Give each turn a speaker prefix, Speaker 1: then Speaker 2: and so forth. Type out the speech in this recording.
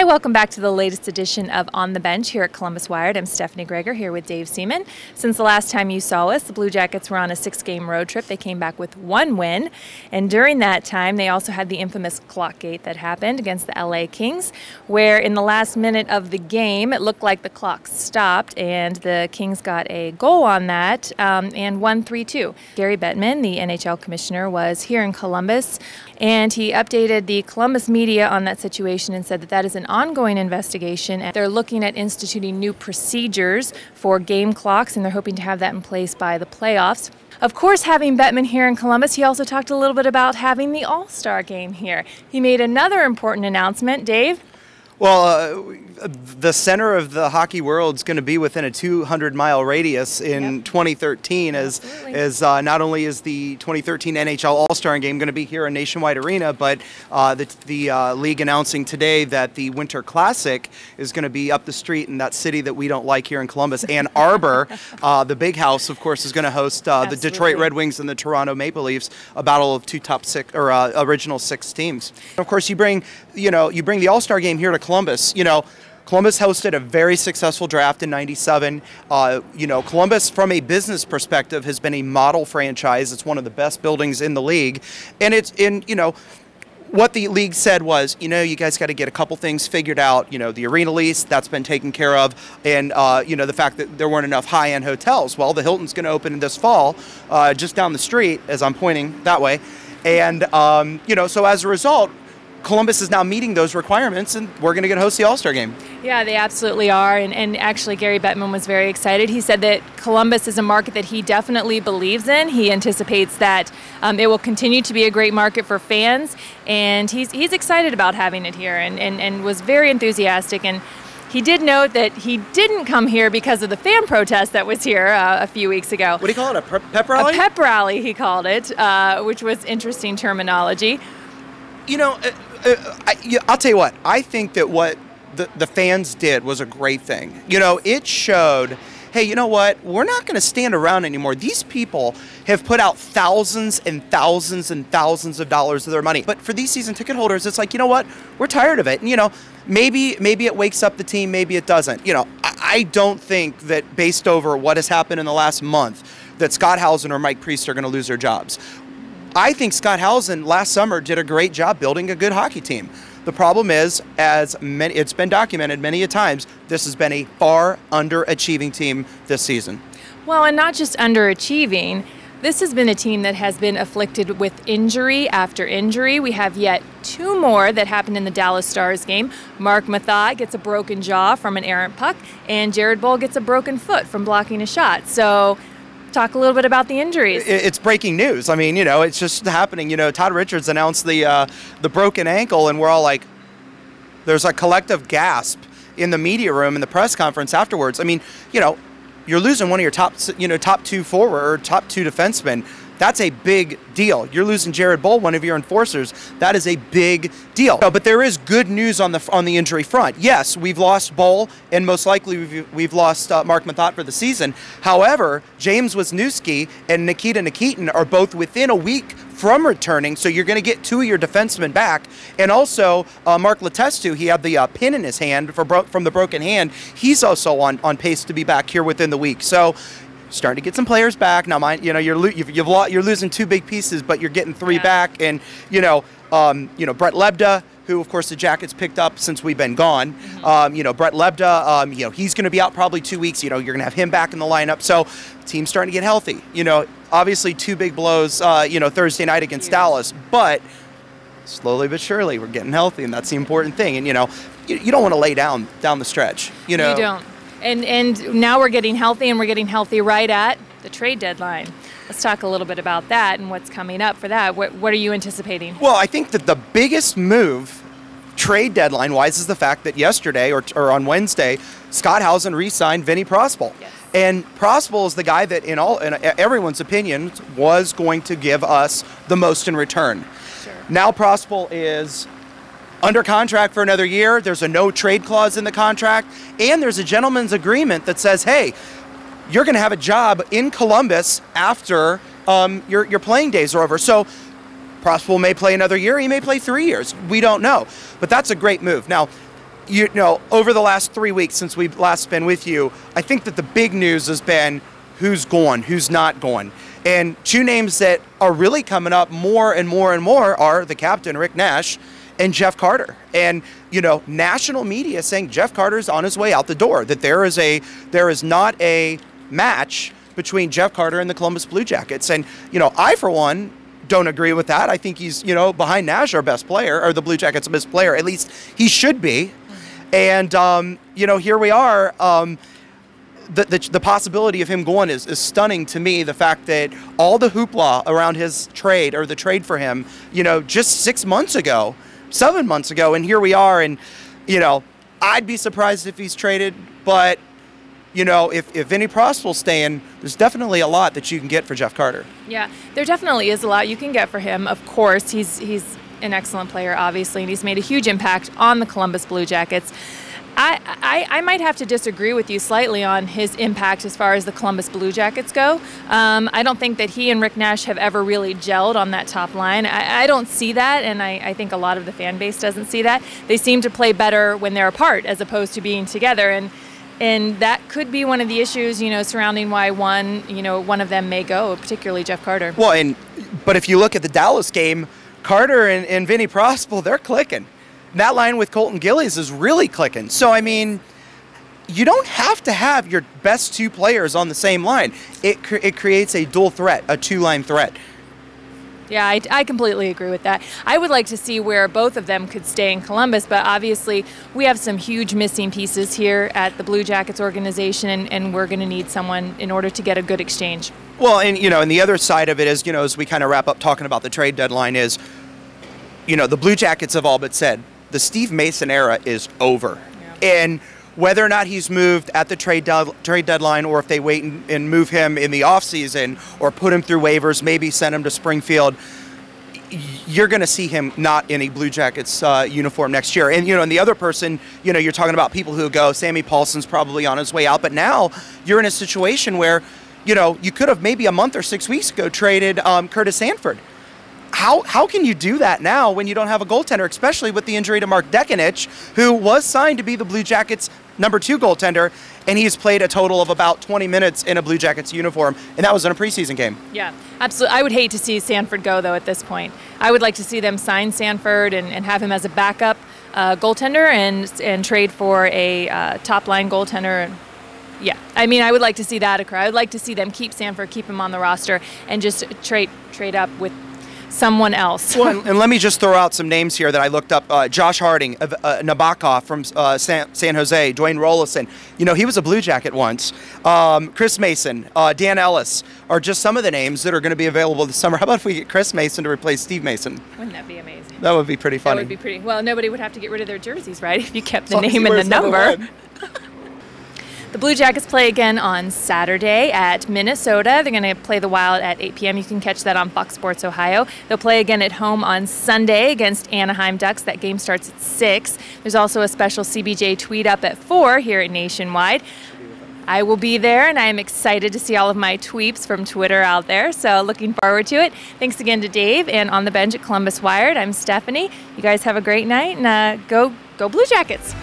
Speaker 1: Hi, welcome back to the latest edition of On the Bench here at Columbus Wired. I'm Stephanie Greger here with Dave Seaman. Since the last time you saw us, the Blue Jackets were on a 6-game road trip. They came back with 1 win, and during that time, they also had the infamous clock gate that happened against the LA Kings, where in the last minute of the game, it looked like the clock stopped, and the Kings got a goal on that and won 3-2. Gary Bettman, the NHL commissioner, was here in Columbus, and he updated the Columbus media on that situation and said that that is an ongoing investigation. And they're looking at instituting new procedures for game clocks, and they're hoping to have that in place by the playoffs. Of course, having Bettman here in Columbus, he also talked a little bit about having the All-Star game here. He made another important announcement. Dave?
Speaker 2: Well, the center of the hockey world is going to be within a 200-mile radius in 2013, as not only is the 2013 NHL All-Star Game going to be here in Nationwide Arena, but the league announcing today that the Winter Classic is going to be up the street in that city that we don't like here in Columbus, Ann Arbor. The Big House, of course, is going to host the Detroit Red Wings and the Toronto Maple Leafs, a battle of two top six or original 6 teams. Of course, you bring the All-Star Game here to Columbus. Columbus hosted a very successful draft in '97. Columbus, from a business perspective, has been a model franchise. It's one of the best buildings in the league, and what the league said was, you guys got to get a couple things figured out. The arena lease, that's been taken care of, and the fact that there weren't enough high-end hotels. Well, the Hilton's going to open this fall, just down the street, as I'm pointing that way, and so as a result, Columbus is now meeting those requirements, and we're going to get to host the All-Star Game.
Speaker 1: Yeah, they absolutely are, and actually Gary Bettman was very excited. He said that Columbus is a market that he definitely believes in. He anticipates that it will continue to be a great market for fans, and he's excited about having it here, and was very enthusiastic. And he did note that he didn't come here because of the fan protest that was here a few weeks ago.
Speaker 2: What do you call it, a pep rally?
Speaker 1: A pep rally, he called it, which was interesting terminology.
Speaker 2: I'll tell you what, I think that what the fans did was a great thing. It showed, hey, you know what, we're not going to stand around anymore. These people have put out thousands and thousands and thousands of dollars of their money. But for these season ticket holders, it's like, you know what, we're tired of it. And, maybe it wakes up the team, maybe it doesn't. I don't think that based over what has happened in the last month that Scott Howson or Mike Priest are going to lose their jobs. I think Scott Howson last summer did a great job building a good hockey team. The problem is, it's been documented many a times, this has been a far underachieving team this season.
Speaker 1: Well, and not just underachieving. This has been a team that has been afflicted with injury after injury. We have yet 2 more that happened in the Dallas Stars game. Mark Mathot gets a broken jaw from an errant puck, and Jared Boll gets a broken foot from blocking a shot. So talk a little bit about the injuries.
Speaker 2: It's breaking news. I mean, it's just happening. Todd Richards announced the broken ankle, and we're all like, there's a collective gasp in the media room in the press conference afterwards. I mean, you're losing one of your top 2 forward or top 2 defensemen. That's a big deal. You're losing Jared Boll, one of your enforcers. That is a big deal. But there is good news on the injury front. Yes, we've lost Boll, and most likely we've lost Mark Mathot for the season. However, James Wisniewski and Nikita Nikitin are both within a week from returning, so you're going to get 2 of your defensemen back. And also, Mark Letestu, he had the pin in his hand from the broken hand. He's also on pace to be back here within the week. So, starting to get some players back now. You're losing 2 big pieces, but you're getting 3 back, and Brett Lebda, who of course the Jackets picked up since we've been gone. Brett Lebda, he's going to be out probably 2 weeks. You're going to have him back in the lineup. So, team's starting to get healthy. Obviously 2 big blows. Thursday night against Dallas, but slowly but surely we're getting healthy, and that's the important thing. And you don't want to lay down the stretch. You
Speaker 1: don't. And now we're getting healthy, and we're getting healthy right at the trade deadline. Let's talk a little bit about that and what's coming up for that. What are you anticipating?
Speaker 2: Well, I think that the biggest move trade deadline-wise is the fact that yesterday or on Wednesday, Scott Howson re-signed Vinny Prospal. Yes. And Prospal is the guy that, in everyone's opinion, was going to give us the most in return. Sure. Now Prospal is under contract for another year. There's a no trade clause in the contract, and there's a gentleman's agreement that says, hey, you're going to have a job in Columbus after your playing days are over. So Prospal may play another year. He may play 3 years. We don't know. But that's a great move. Now, you know, over the last 3 weeks since we've last been with you, I think that the big news has been who's going, who's not going. And two names that are really coming up more and more and more are the captain, Rick Nash, and Jeff Carter. And, you know, national media saying Jeff Carter's on his way out the door, that there is not a match between Jeff Carter and the Columbus Blue Jackets. And, you know, I, for one, don't agree with that. I think he's, you know, behind Nash, our best player, or the Blue Jackets' best player. At least he should be. And, you know, here we are. The possibility of him going is stunning to me. The fact that all the hoopla around his trade, or the trade for him, you know, just 7 months ago, and here we are. And, you know, I'd be surprised if he's traded, but, you know, if Vinny Prospel's staying, there's definitely a lot that you can get for Jeff Carter.
Speaker 1: Yeah, there definitely is a lot you can get for him. Of course, he's an excellent player, obviously, and he's made a huge impact on the Columbus Blue Jackets. I might have to disagree with you slightly on his impact as far as the Columbus Blue Jackets go. I don't think that he and Rick Nash have ever really gelled on that top line. I don't see that, and I think a lot of the fan base doesn't see that. They seem to play better when they're apart as opposed to being together, and that could be one of the issues, you know, surrounding why one of them may go, particularly Jeff Carter.
Speaker 2: Well, but if you look at the Dallas game, Carter and Vinny Prospel, they're clicking. That line with Colton Gillies is really clicking. So, I mean, you don't have to have your best two players on the same line. It creates a dual threat, a two-line threat.
Speaker 1: Yeah, I completely agree with that. I would like to see where both of them could stay in Columbus, but obviously we have some huge missing pieces here at the Blue Jackets organization, and we're going to need someone in order to get a good exchange.
Speaker 2: Well, and, you know, and the other side of it is, you know, as we kind of wrap up talking about the trade deadline is, you know, the Blue Jackets have all but said the Steve Mason era is over. Yeah. And whether or not he's moved at the trade deadline, or if they wait and move him in the offseason, or put him through waivers, maybe send him to Springfield, you're going to see him not in a Blue Jackets uniform next year. And, you know, and the other person, you know, you're talking about people who go, Sammy Paulson's probably on his way out, but now you're in a situation where, you know, you could have maybe a month or 6 weeks ago traded Curtis Sanford. How can you do that now when you don't have a goaltender, especially with the injury to Mark Dekanich, who was signed to be the Blue Jackets' #2 goaltender, and he's played a total of about 20 minutes in a Blue Jackets uniform, and that was in a preseason game.
Speaker 1: Yeah, absolutely. I would hate to see Sanford go, though, at this point. I would like to see them sign Sanford and have him as a backup goaltender and trade for a top-line goaltender. Yeah, I mean, I would like to see that occur. I would like to see them keep Sanford, keep him on the roster, and just trade up with someone else.
Speaker 2: Well, and let me just throw out some names here that I looked up. Josh Harding, Nabokov from San Jose, Dwayne Rollison. You know, he was a Blue Jacket once. Chris Mason, Dan Ellis are just some of the names that are going to be available this summer. How about if we get Chris Mason to replace Steve Mason?
Speaker 1: Wouldn't that be amazing?
Speaker 2: That would be pretty funny.
Speaker 1: That would be pretty. Well, nobody would have to get rid of their jerseys, right, if you kept the name and the number. The Blue Jackets play again on Saturday at Minnesota. They're going to play the Wild at 8 p.m. You can catch that on Fox Sports Ohio. They'll play again at home on Sunday against Anaheim Ducks. That game starts at 6. There's also a special CBJ tweet up at 4 here at Nationwide. I will be there, and I am excited to see all of my tweets from Twitter out there, so looking forward to it. Thanks again to Dave, and on the bench at Columbus Wired, I'm Stephanie. You guys have a great night, and go Blue Jackets.